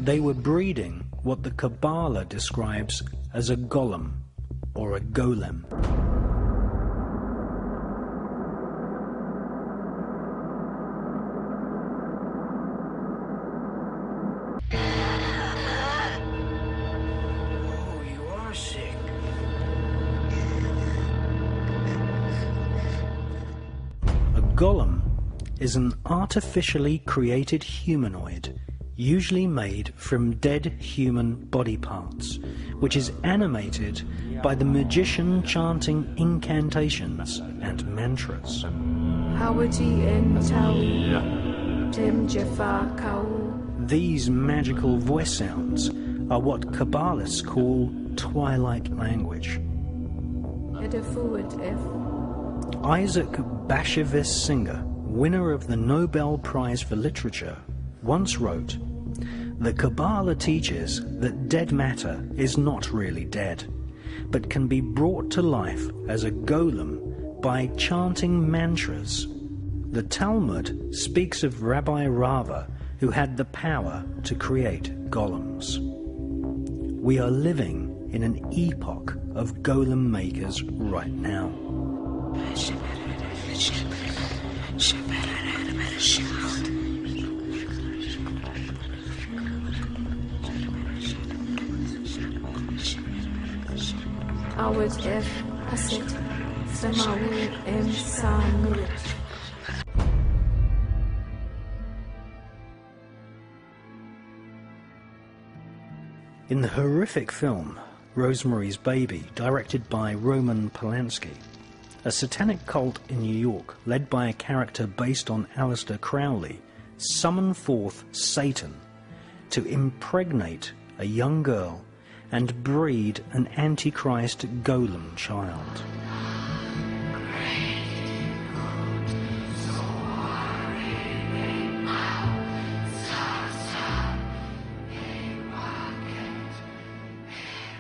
They were breeding what the Kabbalah describes as a golem, or a golem. Oh, you are sick. A golem is an artificially created humanoid, usually made from dead human body parts, which is animated by the magician chanting incantations and mantras. These magical voice sounds are what Kabbalists call twilight language. Isaac Bashevis Singer, winner of the Nobel Prize for Literature, once wrote, "The Kabbalah teaches that dead matter is not really dead, but can be brought to life as a golem by chanting mantras. The Talmud speaks of Rabbi Rava, who had the power to create golems. We are living in an epoch of golem makers right now." In the horrific film Rosemary's Baby, directed by Roman Polanski, a satanic cult in New York, led by a character based on Aleister Crowley, summoned forth Satan to impregnate a young girl and breed an Antichrist golem child.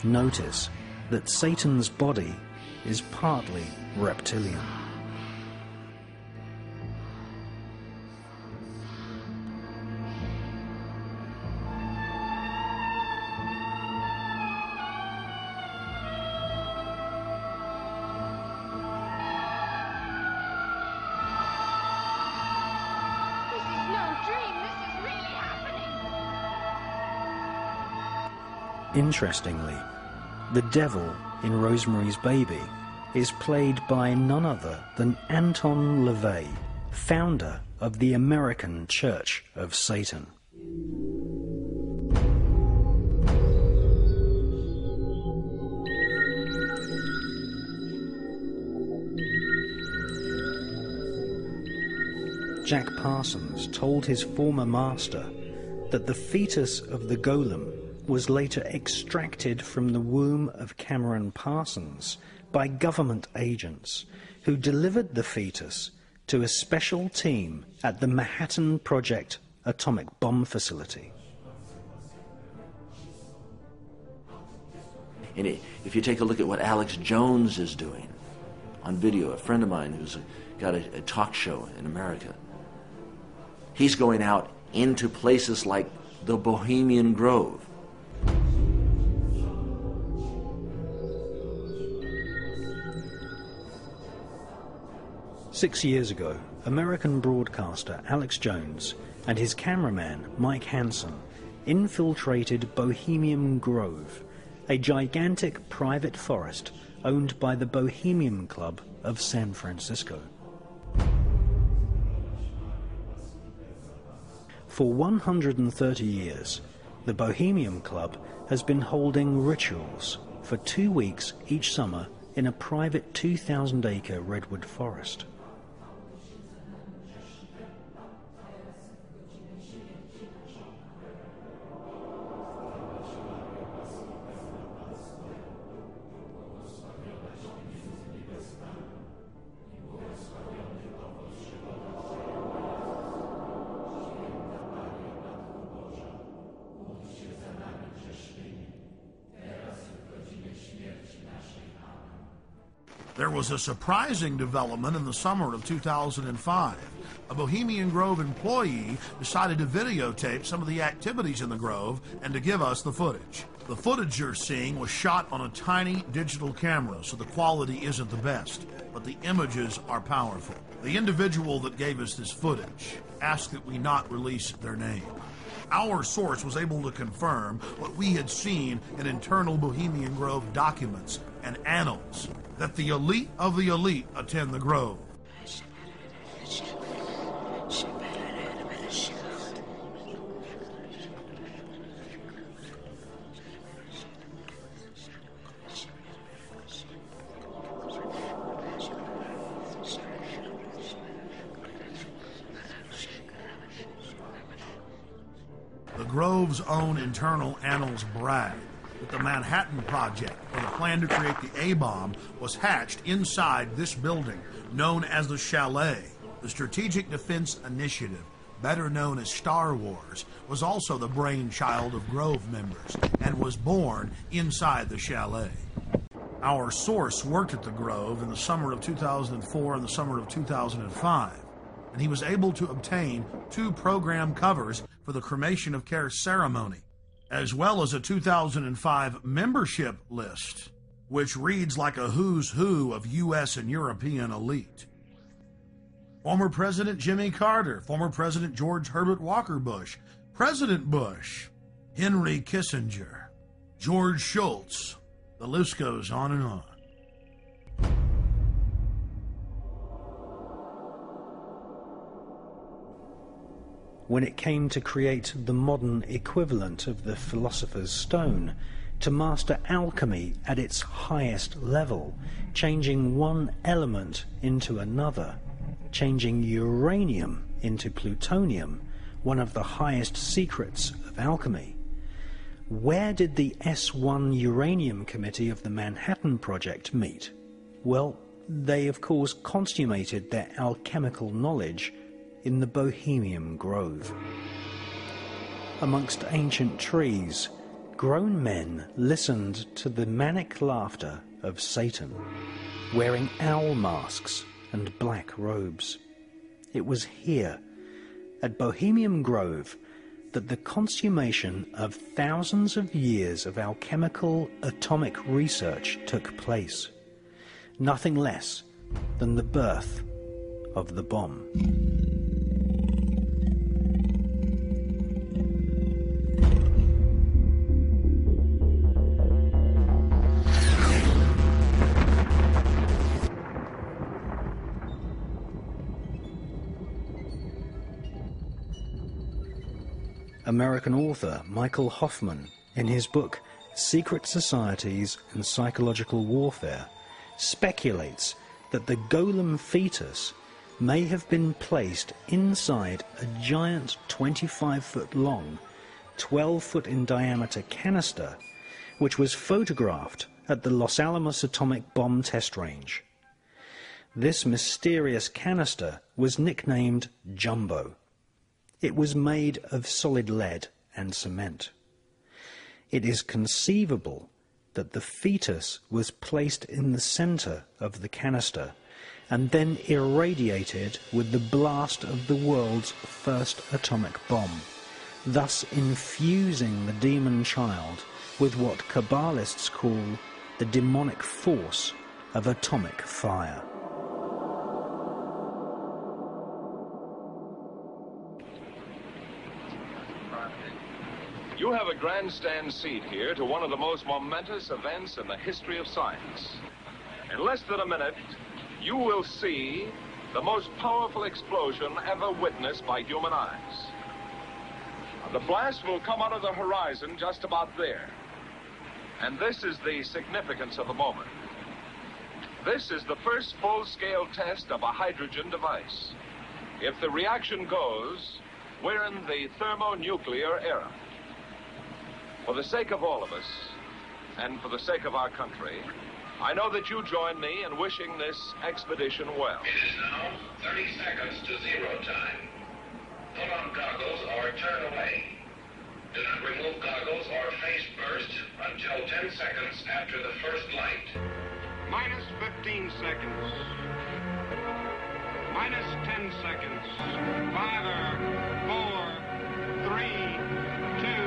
Notice that Satan's body is partly reptilian. Interestingly, the devil in Rosemary's Baby is played by none other than Anton LaVey, founder of the American Church of Satan. Jack Parsons told his former master that the fetus of the golem was later extracted from the womb of Cameron Parsons by government agents who delivered the fetus to a special team at the Manhattan Project atomic bomb facility. And if you take a look at what Alex Jones is doing on video, a friend of mine who's got a talk show in America, he's going out into places like the Bohemian Grove. Six years ago, American broadcaster Alex Jones and his cameraman Mike Hansen infiltrated Bohemian Grove, a gigantic private forest owned by the Bohemian Club of San Francisco. For 130 years, the Bohemian Club has been holding rituals for 2 weeks each summer in a private 2,000-acre redwood forest. There was a surprising development in the summer of 2005. A Bohemian Grove employee decided to videotape some of the activities in the Grove and to give us the footage. The footage you're seeing was shot on a tiny digital camera, so the quality isn't the best, but the images are powerful. The individual that gave us this footage asked that we not release their name. Our source was able to confirm what we had seen in internal Bohemian Grove documents and annals, that the elite of the elite attend the Grove. The Grove's own internal annals brag that the Manhattan Project, or the plan to create the A-bomb, was hatched inside this building known as the Chalet. The Strategic Defense Initiative, better known as Star Wars, was also the brainchild of Grove members and was born inside the Chalet. Our source worked at the Grove in the summer of 2004 and the summer of 2005, and he was able to obtain 2 program covers for the cremation of care ceremony, as well as a 2005 membership list, which reads like a who's who of U.S. and European elite. Former President Jimmy Carter, former President George Herbert Walker Bush, President Bush, Henry Kissinger, George Shultz. The list goes on and on. When it came to create the modern equivalent of the Philosopher's Stone, to master alchemy at its highest level, changing one element into another, changing uranium into plutonium, one of the highest secrets of alchemy. Where did the S1 Uranium Committee of the Manhattan Project meet? Well, they of course consummated their alchemical knowledge in the Bohemian Grove. Amongst ancient trees, grown men listened to the manic laughter of Satan, wearing owl masks and black robes. It was here, at Bohemian Grove, that the consummation of thousands of years of alchemical atomic research took place. Nothing less than the birth of the bomb. American author Michael Hoffman, in his book Secret Societies and Psychological Warfare, speculates that the golem fetus may have been placed inside a giant 25-foot long, 12-foot in diameter canister, which was photographed at the Los Alamos atomic bomb test range. This mysterious canister was nicknamed Jumbo. It was made of solid lead and cement. It is conceivable that the fetus was placed in the center of the canister and then irradiated with the blast of the world's first atomic bomb, thus infusing the demon child with what Kabbalists call the demonic force of atomic fire. You have a grandstand seat here to one of the most momentous events in the history of science. In less than a minute, you will see the most powerful explosion ever witnessed by human eyes. The blast will come out of the horizon just about there. And this is the significance of the moment. This is the first full-scale test of a hydrogen device. If the reaction goes, we're in the thermonuclear era. For the sake of all of us, and for the sake of our country, I know that you join me in wishing this expedition well. It is now 30 seconds to 0 time. Put on goggles or turn away. Do not remove goggles or face burst until 10 seconds after the first light. Minus 15 seconds. Minus 10 seconds. 5, 4, 3, 2,